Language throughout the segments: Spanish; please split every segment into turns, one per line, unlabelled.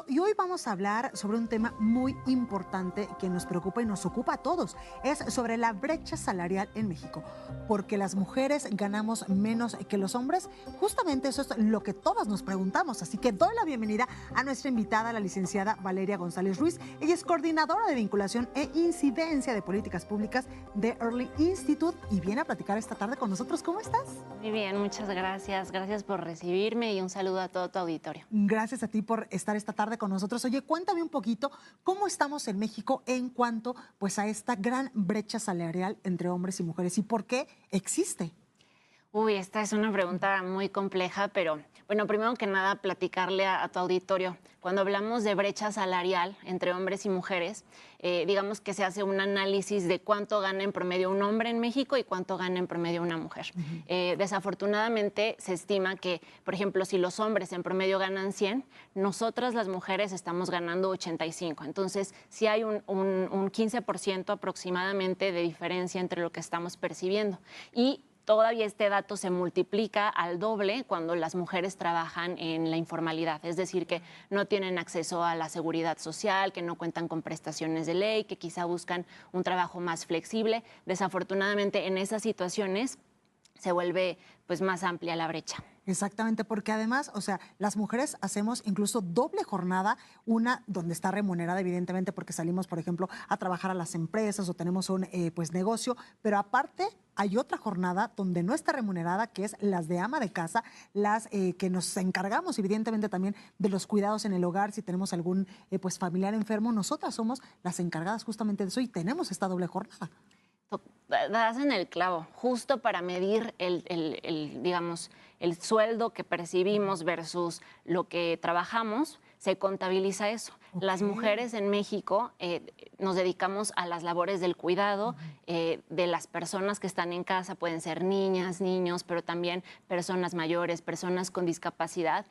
Y hoy vamos a hablar sobre un tema muy importante que nos preocupa y nos ocupa a todos. Es sobre la brecha salarial en México. ¿Porque las mujeres ganamos menos que los hombres? Justamente eso es lo que todas nos preguntamos. Así que doy la bienvenida a nuestra invitada, la licenciada Valeria González Ruiz. Ella es coordinadora de vinculación e incidencia de políticas públicas de Early Institute y viene a platicar esta tarde con nosotros. ¿Cómo estás?
Muy bien, muchas gracias. Gracias por recibirme y un saludo a todo tu auditorio.
Gracias a ti por estar esta tarde con nosotros. Oye, cuéntame un poquito cómo estamos en México en cuanto pues a esta gran brecha salarial entre hombres y mujeres y por qué existe.
Uy, esta es una pregunta muy compleja, pero bueno, primero que nada, platicarle a tu auditorio. Cuando hablamos de brecha salarial entre hombres y mujeres, digamos que se hace un análisis de cuánto gana en promedio un hombre en México y cuánto gana en promedio una mujer. Desafortunadamente, se estima que, por ejemplo, si los hombres en promedio ganan 100, nosotras las mujeres estamos ganando 85. Entonces, sí hay un 15% aproximadamente de diferencia entre lo que estamos percibiendo. Y todavía este dato se multiplica al doble cuando las mujeres trabajan en la informalidad, es decir, que no tienen acceso a la seguridad social, que no cuentan con prestaciones de ley, que quizá buscan un trabajo más flexible. Desafortunadamente, en esas situaciones se vuelve pues más amplia la brecha.
Exactamente, porque además, o sea, las mujeres hacemos incluso doble jornada, una donde está remunerada, evidentemente, porque salimos, por ejemplo, a trabajar a las empresas o tenemos un pues negocio, pero aparte hay otra jornada donde no está remunerada, que es las de ama de casa, las que nos encargamos, evidentemente, también de los cuidados en el hogar, si tenemos algún pues familiar enfermo, nosotras somos las encargadas justamente de eso y tenemos esta doble jornada.
Das en el clavo, justo para medir digamos, el sueldo que percibimos versus lo que trabajamos, se contabiliza eso.
Okay.
Las mujeres en México nos dedicamos a las labores del cuidado de las personas que están en casa, pueden ser niñas, niños, pero también personas mayores, personas con discapacidad.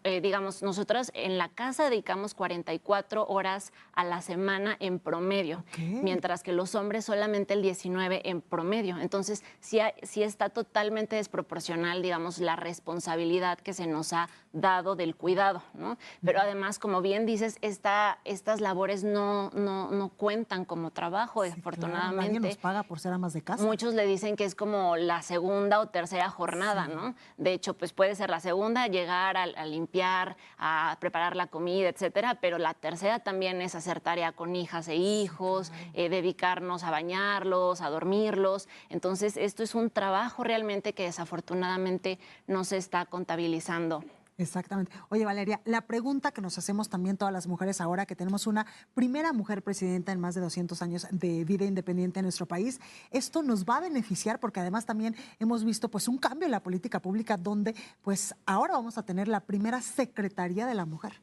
Digamos, nosotros en la casa dedicamos 44 horas a la semana en promedio,
Okay.
mientras que los hombres solamente el 19 en promedio. Entonces, sí está totalmente desproporcional, digamos, la responsabilidad que se nos ha dado del cuidado, ¿no? Pero además, como bien dices, estas labores no cuentan como trabajo,
Sí,
desafortunadamente.
claro, nadie nos paga por ser amas de casa.
Muchos le dicen que es como la segunda o tercera jornada,
Sí.
¿no? De hecho, pues puede ser la segunda, llegar a limpiar, a preparar la comida, etcétera, pero la tercera también es hacer tarea con hijas e hijos,
claro.
dedicarnos a bañarlos, a dormirlos. Entonces, esto es un trabajo realmente que desafortunadamente no se está contabilizando.
Exactamente. Oye, Valeria, la pregunta que nos hacemos también todas las mujeres ahora que tenemos una primera mujer presidenta en más de 200 años de vida independiente en nuestro país, ¿esto nos va a beneficiar? Porque además también hemos visto pues un cambio en la política pública donde pues ahora vamos a tener la primera Secretaría de la Mujer.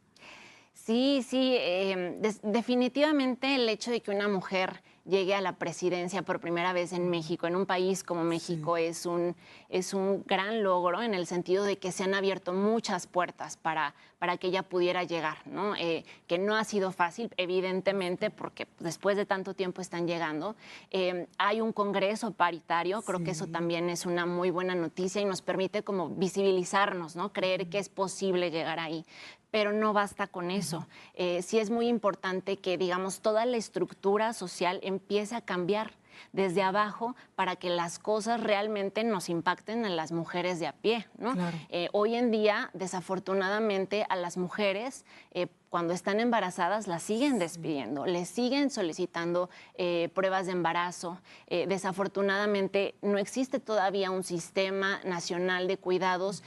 Sí, sí, definitivamente el hecho de que una mujer llegue a la presidencia por primera vez en México, en un país como México,
Sí.
es un gran logro en el sentido de que se han abierto muchas puertas para que ella pudiera llegar, ¿no? Que no ha sido fácil, evidentemente, porque después de tanto tiempo están llegando. Hay un Congreso paritario, creo que eso
Sí.
también es una muy buena noticia y nos permite como visibilizarnos, ¿no? Creer que es posible llegar ahí. Pero no basta con eso. Sí es muy importante que, digamos, toda la estructura social empiece a cambiar desde abajo para que las cosas realmente nos impacten en las mujeres de a pie, ¿no?
Claro.
Hoy en día, desafortunadamente, a las mujeres cuando están embarazadas las siguen despidiendo, les siguen solicitando pruebas de embarazo. Desafortunadamente no existe todavía un sistema nacional de cuidados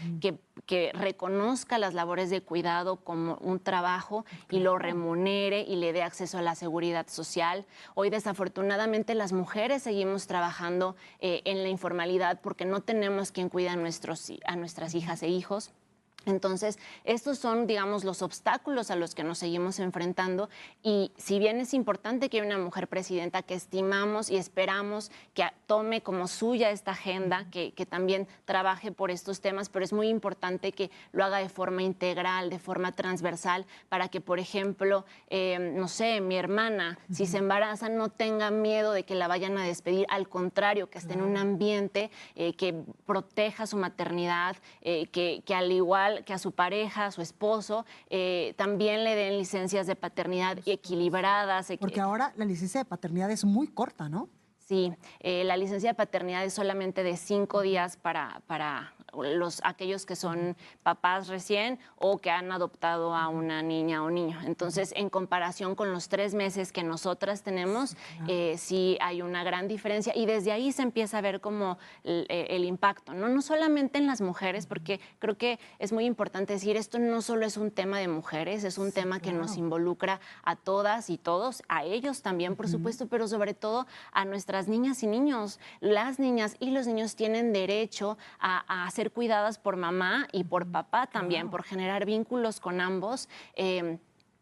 que reconozca las labores de cuidado como un trabajo y lo remunere y le dé acceso a la seguridad social. Hoy desafortunadamente las mujeres seguimos trabajando en la informalidad porque no tenemos quien cuida a nuestras hijas e hijos. Entonces, estos son, digamos, los obstáculos a los que nos seguimos enfrentando y si bien es importante que haya una mujer presidenta que estimamos y esperamos que tome como suya esta agenda, que también trabaje por estos temas, pero es muy importante que lo haga de forma integral, de forma transversal, para que, por ejemplo, no sé, mi hermana, si se embaraza, no tenga miedo de que la vayan a despedir, al contrario, que esté en un ambiente que proteja su maternidad, que al igual igual que a su pareja, a su esposo, también le den licencias de paternidad equilibradas.
Porque ahora la licencia de paternidad es muy corta, ¿no?
Sí, la licencia de paternidad es solamente de 5 días para aquellos que son papás recién o que han adoptado a una niña o niño. Entonces, en comparación con los 3 meses que nosotras tenemos, sí hay una gran diferencia y desde ahí se empieza a ver como el impacto, ¿no? No solamente en las mujeres, porque creo que es muy importante decir, esto no solo es un tema de mujeres, es un tema que nos involucra a todas y todos, a ellos también, por supuesto, pero sobre todo a nuestras niñas y niños. Las niñas y los niños tienen derecho a ser cuidadas por mamá y por papá también, por generar vínculos con ambos.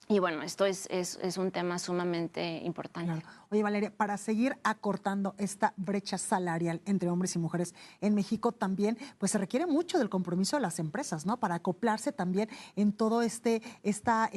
Y bueno, esto es un tema sumamente importante.
Claro. Oye, Valeria, para seguir acortando esta brecha salarial entre hombres y mujeres en México también, pues se requiere mucho del compromiso de las empresas, ¿no? Para acoplarse también en todo esta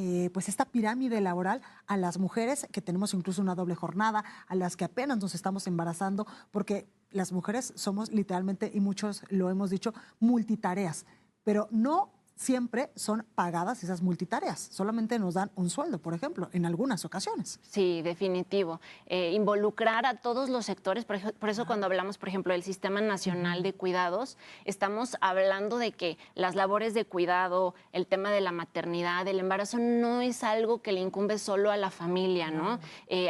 pirámide laboral a las mujeres que tenemos incluso una doble jornada, a las que apenas nos estamos embarazando, porque las mujeres somos literalmente, y muchos lo hemos dicho, multitareas, pero no siempre son pagadas esas multitareas, solamente nos dan un sueldo, por ejemplo, en algunas ocasiones.
Sí, definitivo. Involucrar a todos los sectores, por eso cuando hablamos, por ejemplo, del Sistema Nacional de Cuidados, estamos hablando de que las labores de cuidado, el tema de la maternidad, el embarazo, no es algo que le incumbe solo a la familia, ¿no?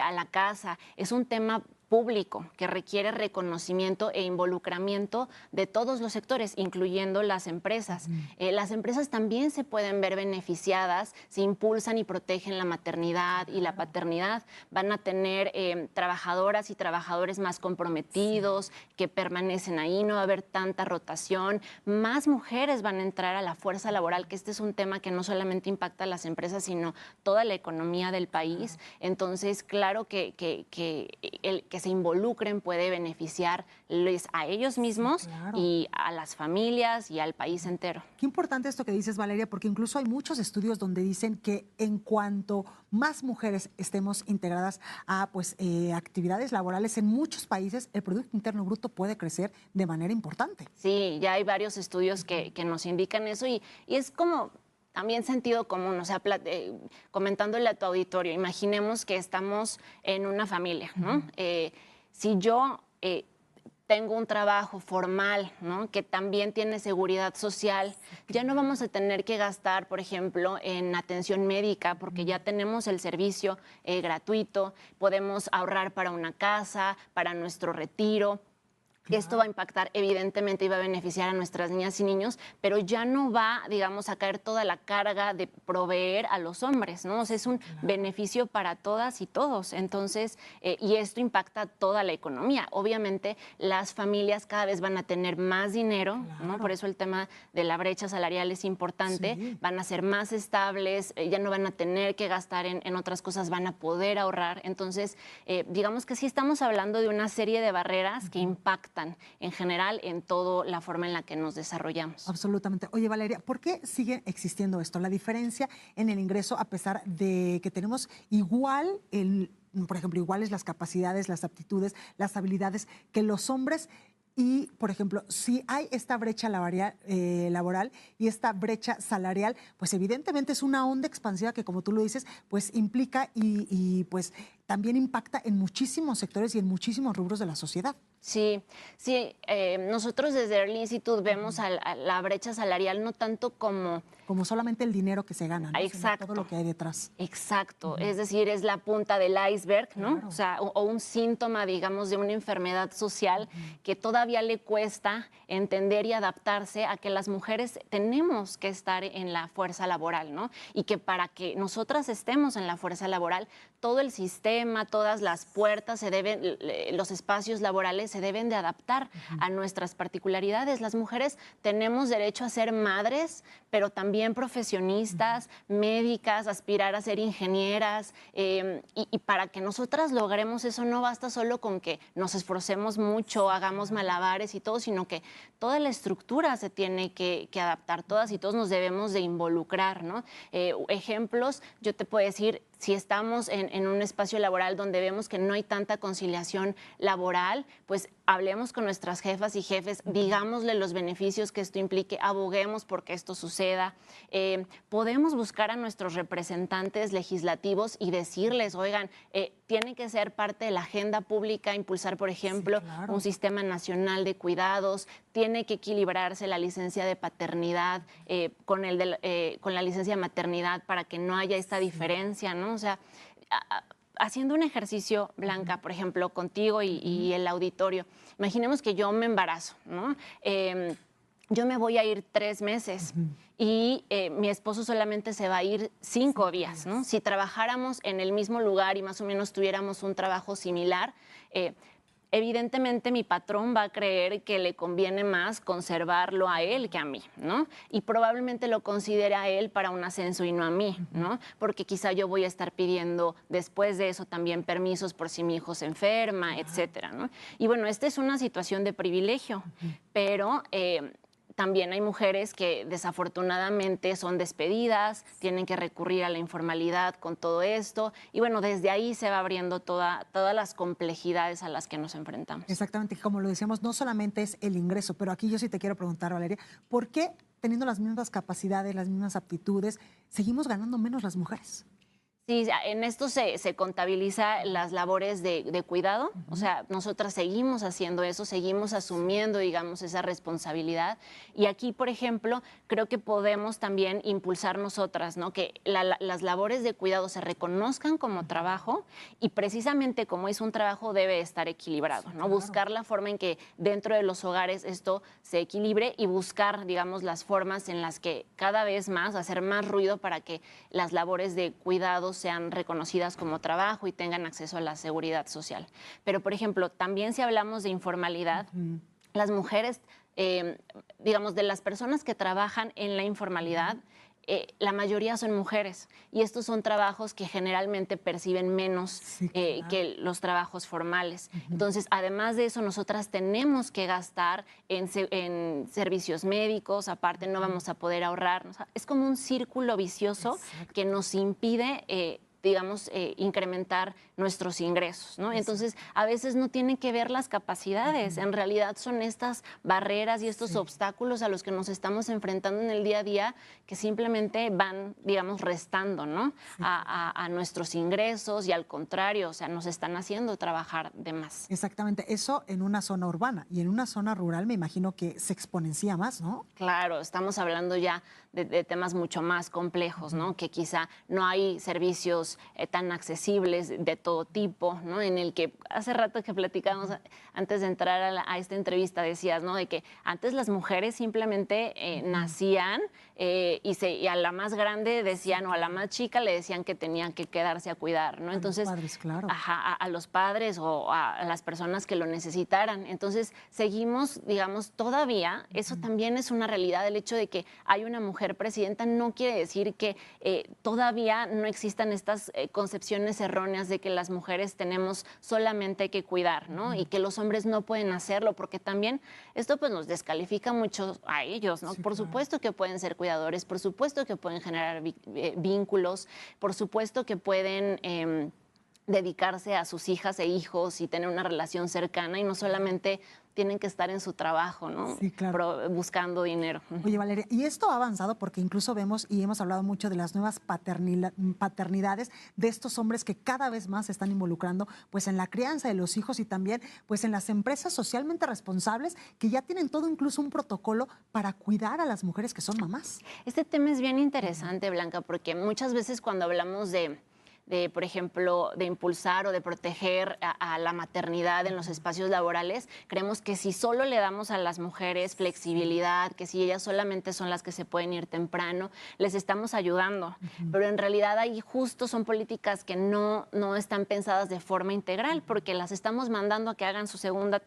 A la casa, es un tema público que requiere reconocimiento e involucramiento de todos los sectores, incluyendo las empresas. Las empresas también se pueden ver beneficiadas si impulsan y protegen la maternidad y la paternidad. Van a tener trabajadoras y trabajadores más comprometidos, que permanecen ahí, no va a haber tanta rotación. Más mujeres van a entrar a la fuerza laboral, que este es un tema que no solamente impacta a las empresas, sino toda la economía del país. Entonces, claro que se involucren puede beneficiarles a ellos mismos y a las familias y al país entero.
Qué importante esto que dices, Valeria, porque incluso hay muchos estudios donde dicen que en cuanto más mujeres estemos integradas a actividades laborales en muchos países, el Producto Interno Bruto puede crecer de manera importante.
Sí, ya hay varios estudios que nos indican eso y es como también sentido común, o sea, comentándole a tu auditorio, imaginemos que estamos en una familia, ¿no? Si yo tengo un trabajo formal, ¿no? Que también tiene seguridad social, ya no vamos a tener que gastar, por ejemplo, en atención médica, porque ya tenemos el servicio gratuito, podemos ahorrar para una casa, para nuestro retiro. Esto va a impactar, evidentemente, y va a beneficiar a nuestras niñas y niños, pero ya no va, digamos, a caer toda la carga de proveer a los hombres, ¿no? O sea, es un beneficio para todas y todos. Entonces, y esto impacta toda la economía. Obviamente, las familias cada vez van a tener más dinero, ¿no? Por eso el tema de la brecha salarial es importante. Van a ser más estables, ya no van a tener que gastar en otras cosas, van a poder ahorrar. Entonces, digamos que sí estamos hablando de una serie de barreras que impactan en general en toda la forma en la que nos desarrollamos.
Absolutamente. Oye, Valeria, ¿por qué sigue existiendo esto? La diferencia en el ingreso, a pesar de que tenemos igual, por ejemplo, iguales las capacidades, las aptitudes, las habilidades que los hombres. Y, por ejemplo, si hay esta brecha laboral y esta brecha salarial, pues evidentemente es una onda expansiva que, como tú lo dices, pues implica y pues también impacta en muchísimos sectores y en muchísimos rubros de la sociedad.
Sí, sí. Nosotros desde Early Institute vemos a la brecha salarial no tanto como
solamente el dinero que se gana, ¿no?
Exacto.
Sino todo lo que hay detrás.
Exacto. Es decir, es la punta del iceberg, ¿no?
Claro.
O sea, o un síntoma, digamos, de una enfermedad social que todavía le cuesta entender y adaptarse a que las mujeres tenemos que estar en la fuerza laboral, ¿no? Y que para que nosotras estemos en la fuerza laboral, todo el sistema, todas las puertas los espacios laborales se deben de adaptar a nuestras particularidades. Las mujeres tenemos derecho a ser madres, pero también profesionistas, médicas, aspirar a ser ingenieras. Y para que nosotras logremos eso, no basta solo con que nos esforcemos mucho, hagamos malabares y todo, sino que toda la estructura se tiene que adaptar. Todas y todos nos debemos de involucrar, ¿no? Ejemplos, yo te puedo decir, si estamos en un espacio laboral donde vemos que no hay tanta conciliación laboral, pues pues hablemos con nuestras jefas y jefes, digámosle los beneficios que esto implique, aboguemos porque esto suceda. Podemos buscar a nuestros representantes legislativos y decirles, oigan, tiene que ser parte de la agenda pública, impulsar, por ejemplo, un sistema nacional de cuidados, tiene que equilibrarse la licencia de paternidad con la licencia de maternidad para que no haya esta diferencia, ¿no? O sea, haciendo un ejercicio, Blanca, por ejemplo, contigo y el auditorio, imaginemos que yo me embarazo, ¿no? Yo me voy a ir 3 meses y mi esposo solamente se va a ir 5 días, ¿no? Si trabajáramos en el mismo lugar y más o menos tuviéramos un trabajo similar, evidentemente mi patrón va a creer que le conviene más conservarlo a él que a mí, ¿no? Y probablemente lo considere a él para un ascenso y no a mí, ¿no? Porque quizá yo voy a estar pidiendo después de eso también permisos por si mi hijo se enferma, etcétera, ¿no? Y bueno, esta es una situación de privilegio, pero también hay mujeres que desafortunadamente son despedidas, tienen que recurrir a la informalidad con todo esto y bueno, desde ahí se va abriendo todas las complejidades a las que nos enfrentamos.
Exactamente, como lo decíamos, no solamente es el ingreso, pero aquí yo sí te quiero preguntar, Valeria, ¿por qué teniendo las mismas capacidades, las mismas aptitudes, seguimos ganando menos las mujeres?
Sí, en esto se contabiliza las labores de cuidado, o sea, nosotras seguimos haciendo eso, seguimos asumiendo, digamos, esa responsabilidad. Y aquí, por ejemplo, creo que podemos también impulsar nosotras, ¿no? Que las labores de cuidado se reconozcan como trabajo y precisamente como es un trabajo debe estar equilibrado, ¿no? Buscar la forma en que dentro de los hogares esto se equilibre y buscar, digamos, las formas en las que cada vez más hacer más ruido para que las labores de cuidado sean reconocidas como trabajo y tengan acceso a la seguridad social. Pero, por ejemplo, también si hablamos de informalidad, las mujeres, digamos, de las personas que trabajan en la informalidad, la mayoría son mujeres y estos son trabajos que generalmente perciben menos que los trabajos formales. Entonces, además de eso, nosotras tenemos que gastar en servicios médicos, aparte no vamos a poder ahorrar. O sea, es como un círculo vicioso que nos impide digamos, incrementar nuestros ingresos, ¿no? Entonces, a veces no tienen que ver las capacidades, en realidad son estas barreras y estos obstáculos a los que nos estamos enfrentando en el día a día que simplemente van, digamos, restando, ¿no? A nuestros ingresos y al contrario, o sea, nos están haciendo trabajar de más.
Exactamente, eso en una zona urbana y en una zona rural me imagino que se exponencia más, ¿no?
Claro, estamos hablando ya de temas mucho más complejos, ¿no? Que quizá no hay servicios tan accesibles de todo tipo, ¿no? En el que hace rato que platicábamos, antes de entrar a esta entrevista, decías, ¿no? De que antes las mujeres simplemente nacían y a la más grande decían, o a la más chica le decían que tenían que quedarse a cuidar, ¿no? Entonces,
los padres, claro.
a los padres o a las personas que lo necesitaran. Entonces, seguimos, digamos, todavía, eso también es una realidad, el hecho de que hay una mujer presidenta no quiere decir que todavía no existan estas concepciones erróneas de que las mujeres tenemos solamente que cuidar, ¿no? Y que los hombres no pueden hacerlo, porque también esto pues nos descalifica mucho a ellos, ¿no? Por supuesto que pueden ser cuidadores, por supuesto que pueden generar vínculos, por supuesto que pueden dedicarse a sus hijas e hijos y tener una relación cercana y no solamente tienen que estar en su trabajo, ¿no?
Sí, claro.
Buscando dinero.
Oye, Valeria, y esto ha avanzado porque incluso vemos y hemos hablado mucho de las nuevas paternidades de estos hombres que cada vez más se están involucrando pues en la crianza de los hijos y también pues en las empresas socialmente responsables que ya tienen todo incluso un protocolo para cuidar a las mujeres que son mamás.
Este tema es bien interesante, Blanca, porque muchas veces cuando hablamos de, por ejemplo, de impulsar o de proteger a la maternidad en los espacios laborales, creemos que si solo le damos a las mujeres flexibilidad, que si ellas solamente son las que se pueden ir temprano, les estamos ayudando. Pero en realidad ahí justo son políticas que no están pensadas de forma integral, porque las estamos mandando a que hagan su segunda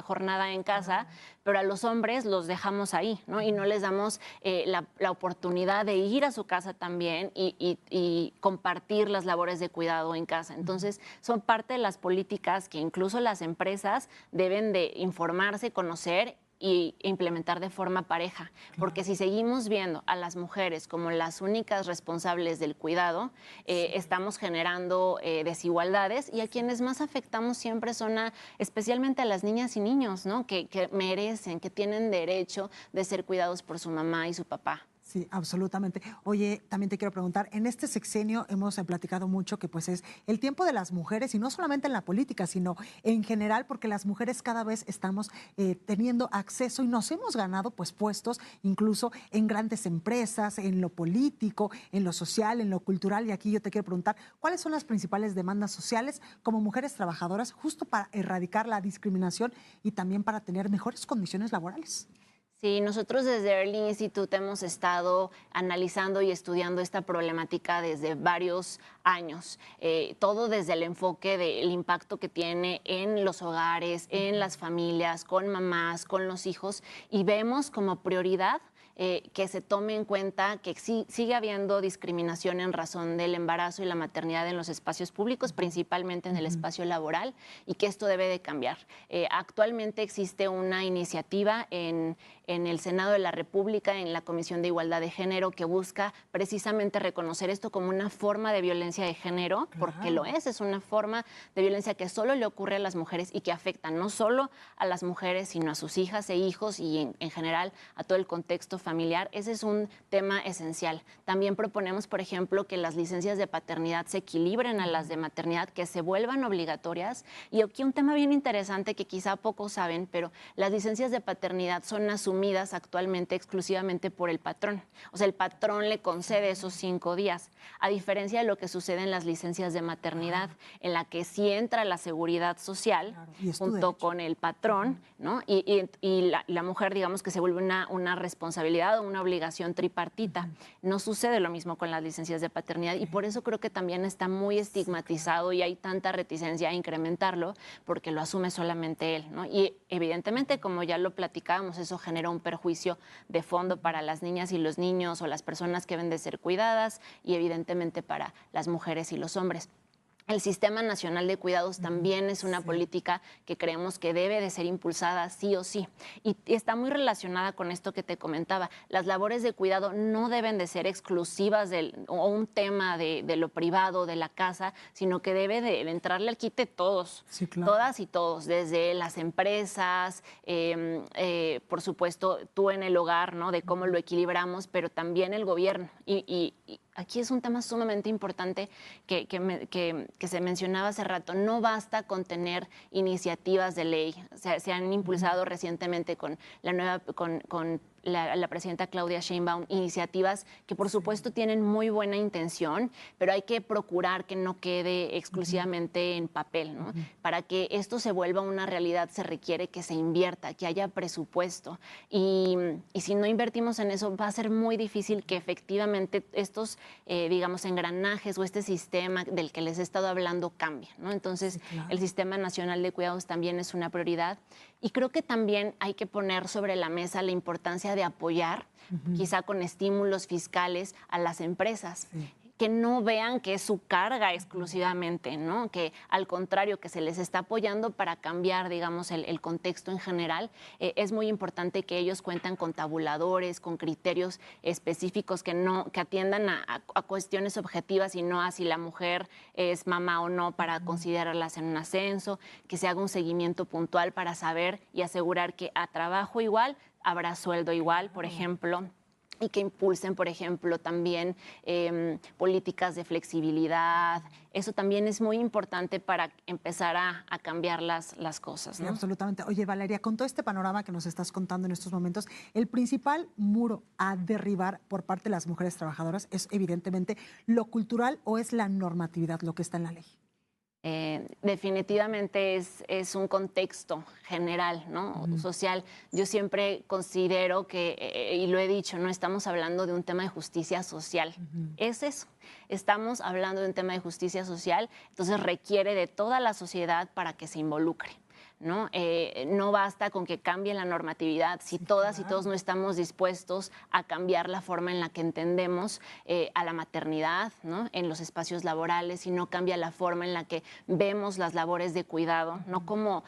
jornada en casa, pero a los hombres los dejamos ahí, ¿no? Y no les damos la oportunidad de ir a su casa también y compartir las labores de cuidado en casa. Entonces, son parte de las políticas que incluso las empresas deben de informarse, conocer y implementar de forma pareja, porque si seguimos viendo a las mujeres como las únicas responsables del cuidado, estamos generando desigualdades, y a quienes más afectamos siempre son especialmente a las niñas y niños, ¿no? Que merecen, que tienen derecho de ser cuidados por su mamá y su papá.
Sí, absolutamente. Oye, también te quiero preguntar, en este sexenio hemos platicado mucho que pues es el tiempo de las mujeres, y no solamente en la política, sino en general, porque las mujeres cada vez estamos teniendo acceso y nos hemos ganado pues puestos incluso en grandes empresas, en lo político, en lo social, en lo cultural. Y aquí yo te quiero preguntar, ¿cuáles son las principales demandas sociales como mujeres trabajadoras justo para erradicar la discriminación y también para tener mejores condiciones laborales?
Sí, nosotros desde Early Institute hemos estado analizando y estudiando esta problemática desde varios años, todo desde el enfoque del impacto que tiene en los hogares, en las familias, con mamás, con los hijos, y vemos como prioridad que se tome en cuenta que sigue habiendo discriminación en razón del embarazo y la maternidad en los espacios públicos, principalmente en el espacio laboral, y que esto debe de cambiar. Actualmente existe una iniciativa en el Senado de la República, en la Comisión de Igualdad de Género, que busca precisamente reconocer esto como una forma de violencia de género, porque lo es una forma de violencia que solo le ocurre a las mujeres y que afecta no solo a las mujeres, sino a sus hijas e hijos y en general a todo el contexto familiar. Ese es un tema esencial. También proponemos, por ejemplo, que las licencias de paternidad se equilibren a las de maternidad, que se vuelvan obligatorias. Y aquí un tema bien interesante que quizá pocos saben, pero las licencias de paternidad son asumidas actualmente exclusivamente por el patrón. O sea, el patrón le concede esos 5 días, a diferencia de lo que sucede en las licencias de maternidad, en la que sí entra la seguridad social junto con el patrón, ¿no? Y la mujer, digamos que se vuelve una responsabilidad o una obligación tripartita. No sucede lo mismo con las licencias de paternidad, y por eso creo que también está muy estigmatizado y hay tanta reticencia a incrementarlo, porque lo asume solamente él, ¿no? Y evidentemente, como ya lo platicábamos, eso genera un perjuicio de fondo para las niñas y los niños o las personas que deben de ser cuidadas, y evidentemente para las mujeres y los hombres. El Sistema Nacional de Cuidados también es una política que creemos que debe de ser impulsada sí o sí. Y está muy relacionada con esto que te comentaba. Las labores de cuidado no deben de ser exclusivas o un tema de lo privado, de la casa, sino que debe de entrarle al quite todos,
Sí, claro.
todas y todos, desde las empresas, por supuesto, tú en el hogar, ¿no? De cómo lo equilibramos, pero también el gobierno. Y aquí es un tema sumamente importante que se mencionaba hace rato. No basta con tener iniciativas de ley. O sea, se han impulsado recientemente con la presidenta Claudia Sheinbaum iniciativas que por supuesto tienen muy buena intención, pero hay que procurar que no quede exclusivamente en papel, ¿no? Para que esto se vuelva una realidad se requiere que se invierta, que haya presupuesto, y si no invertimos en eso va a ser muy difícil que efectivamente estos, digamos, engranajes o este sistema del que les he estado hablando cambie, ¿no? Entonces, el Sistema Nacional de Cuidados también es una prioridad, y creo que también hay que poner sobre la mesa la importancia de apoyar, quizá con estímulos fiscales, a las empresas. Que no vean que es su carga exclusivamente, ¿no? Que al contrario, que se les está apoyando para cambiar, digamos, el contexto en general. Es muy importante que ellos cuentan con tabuladores, con criterios específicos que atiendan a cuestiones objetivas y no a si la mujer es mamá o no para considerarlas en un ascenso, que se haga un seguimiento puntual para saber y asegurar que a trabajo igual habrá sueldo igual, por ejemplo, y que impulsen, por ejemplo, también políticas de flexibilidad. Eso también es muy importante para empezar a cambiar las cosas, ¿no?
Sí, absolutamente. Oye, Valeria, con todo este panorama que nos estás contando en estos momentos, el principal muro a derribar por parte de las mujeres trabajadoras es evidentemente lo cultural, o es la normatividad, lo que está en la ley.
Definitivamente es un contexto general, ¿no? Social. Yo siempre considero que, y lo he dicho, no estamos hablando de un tema de justicia social. Es eso. Estamos hablando de un tema de justicia social, entonces requiere de toda la sociedad para que se involucre, ¿no? No basta con que cambie la normatividad. Si todas y todos no estamos dispuestos a cambiar la forma en la que entendemos a la maternidad, ¿no? En los espacios laborales, si no cambia la forma en la que vemos las labores de cuidado, no como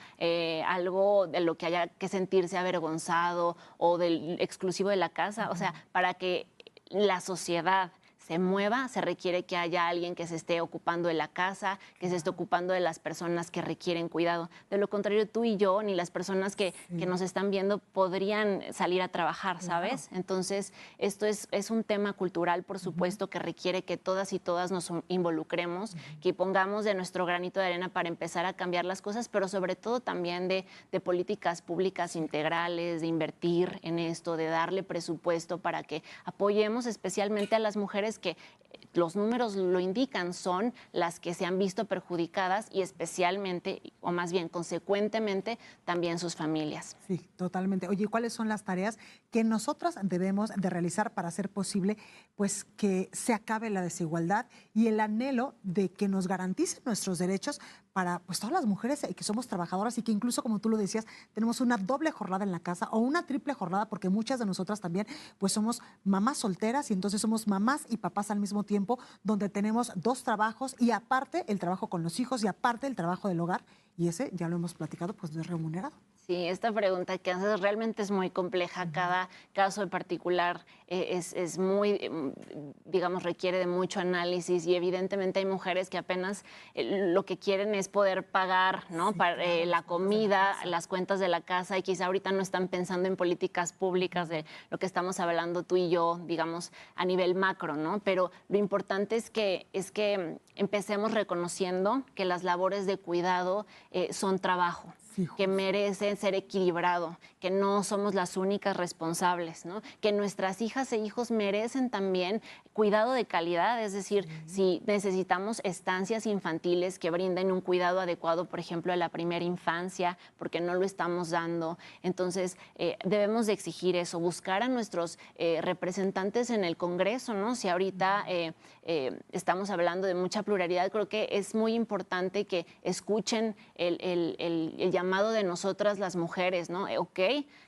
algo de lo que haya que sentirse avergonzado o del exclusivo de la casa. O sea, para que la sociedad se mueva, se requiere que haya alguien que se esté ocupando de la casa, que se esté ocupando de las personas que requieren cuidado. De lo contrario, tú y yo, ni las personas que nos están viendo, podrían salir a trabajar, ¿sabes? Entonces, esto es un tema cultural, por supuesto, que requiere que todas y todas nos involucremos, que pongamos de nuestro granito de arena para empezar a cambiar las cosas, pero sobre todo también de políticas públicas integrales, de invertir en esto, de darle presupuesto para que apoyemos especialmente a las mujeres que los números lo indican, son las que se han visto perjudicadas y especialmente, o más bien consecuentemente, también sus familias.
Sí, totalmente. Oye, ¿cuáles son las tareas que nosotras debemos de realizar para hacer posible pues que se acabe la desigualdad y el anhelo de que nos garanticen nuestros derechos para pues todas las mujeres que somos trabajadoras y que incluso, como tú lo decías, tenemos una doble jornada en la casa o una triple jornada, porque muchas de nosotras también pues somos mamás solteras y entonces somos mamás y papás al mismo tiempo, donde tenemos dos trabajos y aparte el trabajo con los hijos y aparte el trabajo del hogar, y ese, ya lo hemos platicado, pues no es remunerado.
Sí, esta pregunta que haces realmente es muy compleja. Cada caso en particular es muy, digamos, requiere de mucho análisis y evidentemente hay mujeres que apenas lo que quieren es poder pagar, ¿no?
Sí,
Para,
claro,
la comida, las cuentas de la casa y quizá ahorita no están pensando en políticas públicas de lo que estamos hablando tú y yo, digamos, a nivel macro, ¿no? Pero lo importante es que empecemos reconociendo que las labores de cuidado son trabajo.
Sí,
Que merecen ser equilibrado, que no somos las únicas responsables, ¿no? Que nuestras hijas e hijos merecen también cuidado de calidad, es decir, si necesitamos estancias infantiles que brinden un cuidado adecuado, por ejemplo, a la primera infancia, porque no lo estamos dando, entonces debemos de exigir eso, buscar a nuestros representantes en el Congreso, ¿no? Si ahorita estamos hablando de mucha pluralidad, creo que es muy importante que escuchen el llamado de nosotras las mujeres, ¿no? Ok,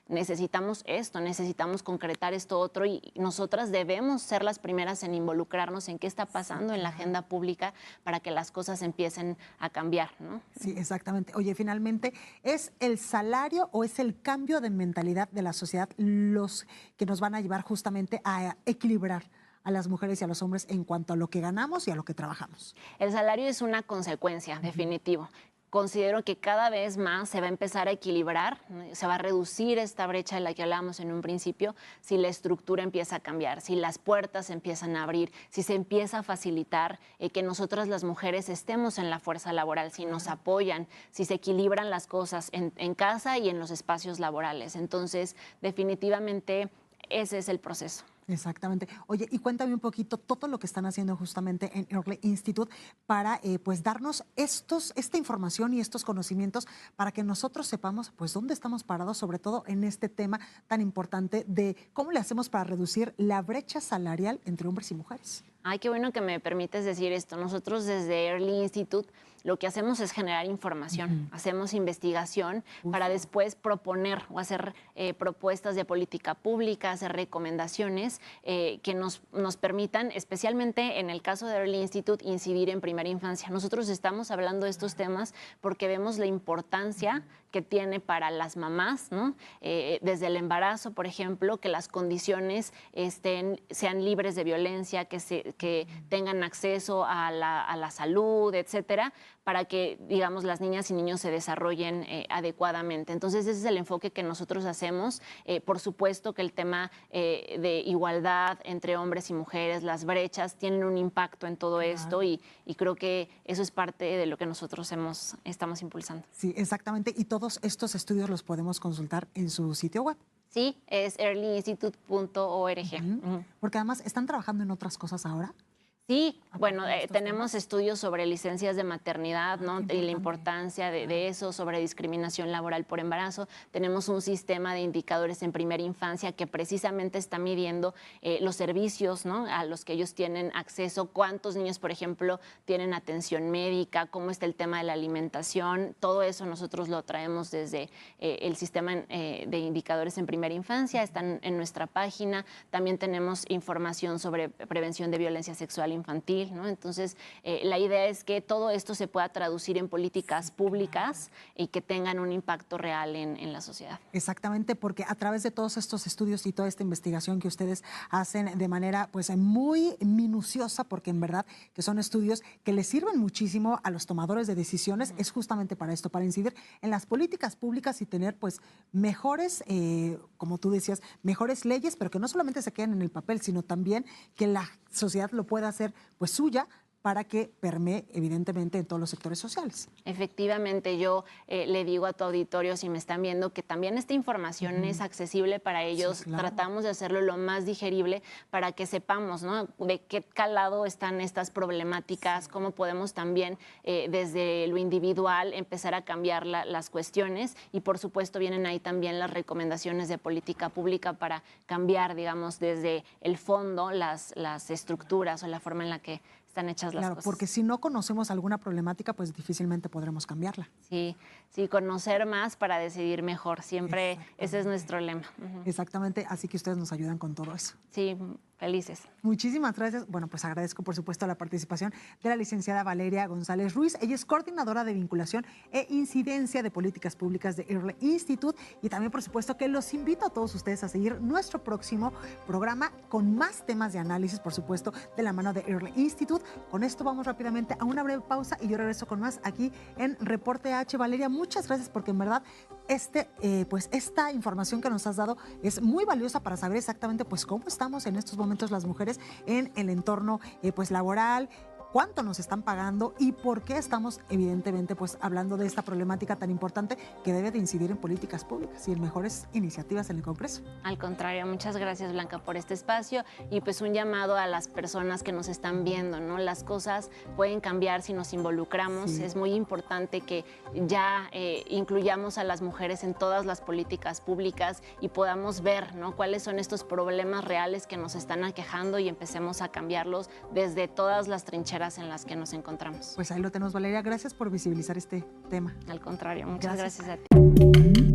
necesitamos esto, necesitamos concretar esto otro y nosotras debemos ser las primeras en involucrarnos en qué está pasando en la agenda pública para que las cosas empiecen a cambiar, ¿no?
sí, exactamente. Oye, finalmente, ¿es el salario o es el cambio de mentalidad de la sociedad los que nos van a llevar justamente a equilibrar a las mujeres y a los hombres en cuanto a lo que ganamos y a lo que trabajamos?
El salario es una consecuencia, definitivo. Considero que cada vez más se va a empezar a equilibrar, se va a reducir esta brecha de la que hablábamos en un principio si la estructura empieza a cambiar, si las puertas empiezan a abrir, si se empieza a facilitar que nosotras las mujeres estemos en la fuerza laboral, si nos apoyan, si se equilibran las cosas en casa y en los espacios laborales. Entonces, definitivamente ese es el proceso.
Exactamente. Oye, y cuéntame un poquito todo lo que están haciendo justamente en Early Institute para pues darnos esta información y estos conocimientos para que nosotros sepamos pues dónde estamos parados, sobre todo en este tema tan importante de cómo le hacemos para reducir la brecha salarial entre hombres y mujeres.
Ay, qué bueno que me permites decir esto. Nosotros desde Early Institute lo que hacemos es generar información, hacemos investigación para después proponer o hacer propuestas de política pública, hacer recomendaciones que nos permitan, especialmente en el caso de Early Institute, incidir en primera infancia. Nosotros estamos hablando de estos temas porque vemos la importancia que tiene para las mamás, ¿no? Desde el embarazo, por ejemplo, que las condiciones sean libres de violencia, que tengan acceso a la salud, etcétera, para que, digamos, las niñas y niños se desarrollen adecuadamente. Entonces, ese es el enfoque que nosotros hacemos. Por supuesto que el tema de igualdad entre hombres y mujeres, las brechas, tienen un impacto en todo esto y creo que eso es parte de lo que nosotros estamos impulsando.
Sí, exactamente. Y todos estos estudios los podemos consultar en su sitio web.
Sí, es earlyinstitute.org.
Porque además, ¿están trabajando en otras cosas ahora?
Sí,
¿A
bueno,
poco estos
tenemos estudios sobre licencias de maternidad, ¿no?
qué
Y la
importante.
importancia de eso, sobre discriminación laboral por embarazo. Tenemos un sistema de indicadores en primera infancia que precisamente está midiendo los servicios, ¿no? A los que ellos tienen acceso, cuántos niños, por ejemplo, tienen atención médica, cómo está el tema de la alimentación. Todo eso nosotros lo traemos desde el sistema de indicadores en primera infancia, están en nuestra página. También tenemos información sobre prevención de violencia sexual infantil, ¿no? Entonces, la idea es que todo esto se pueda traducir en políticas públicas y que tengan un impacto real en la sociedad.
Exactamente, porque a través de todos estos estudios y toda esta investigación que ustedes hacen de manera pues muy minuciosa, porque en verdad que son estudios que les sirven muchísimo a los tomadores de decisiones, es justamente para esto, para incidir en las políticas públicas y tener pues mejores, como tú decías, mejores leyes, pero que no solamente se queden en el papel, sino también que la sociedad lo pueda hacer pues suya para que permee evidentemente en todos los sectores sociales.
Efectivamente, yo le digo a tu auditorio, si me están viendo, que también esta información es accesible para ellos.
Sí, claro.
Tratamos de hacerlo lo más digerible para que sepamos, ¿no? De qué calado están estas problemáticas, cómo podemos también desde lo individual empezar a cambiar las cuestiones y por supuesto vienen ahí también las recomendaciones de política pública para cambiar, digamos, desde el fondo las estructuras o la forma en la que están hechas las
Claro,
cosas.
porque si no conocemos alguna problemática, pues difícilmente podremos cambiarla.
Sí, sí, conocer más para decidir mejor. Siempre ese es nuestro lema. Ujú.
Exactamente, así que ustedes nos ayudan con todo eso.
Sí, felices.
Muchísimas gracias. Bueno, pues agradezco por supuesto la participación de la licenciada Valeria González Ruiz. Ella es coordinadora de vinculación e incidencia de políticas públicas de IRLE Institute y también por supuesto que los invito a todos ustedes a seguir nuestro próximo programa con más temas de análisis, por supuesto, de la mano de IRLE Institute. Con esto vamos rápidamente a una breve pausa y yo regreso con más aquí en Reporte H. Valeria, muchas gracias porque en verdad pues esta información que nos has dado es muy valiosa para saber exactamente pues cómo estamos en estos momentos las mujeres en el entorno pues laboral, cuánto nos están pagando y por qué estamos evidentemente pues hablando de esta problemática tan importante que debe de incidir en políticas públicas y en mejores iniciativas en el Congreso.
Al contrario, muchas gracias, Blanca, por este espacio y pues un llamado a las personas que nos están viendo, ¿no? Las cosas pueden cambiar si nos involucramos.
Sí.
Es muy importante que ya incluyamos a las mujeres en todas las políticas públicas y podamos ver, ¿no? Cuáles son estos problemas reales que nos están aquejando y empecemos a cambiarlos desde todas las trincheras en las que nos encontramos.
Pues ahí lo tenemos, Valeria. Gracias por visibilizar este tema.
Al contrario, muchas
Gracias.
gracias a ti.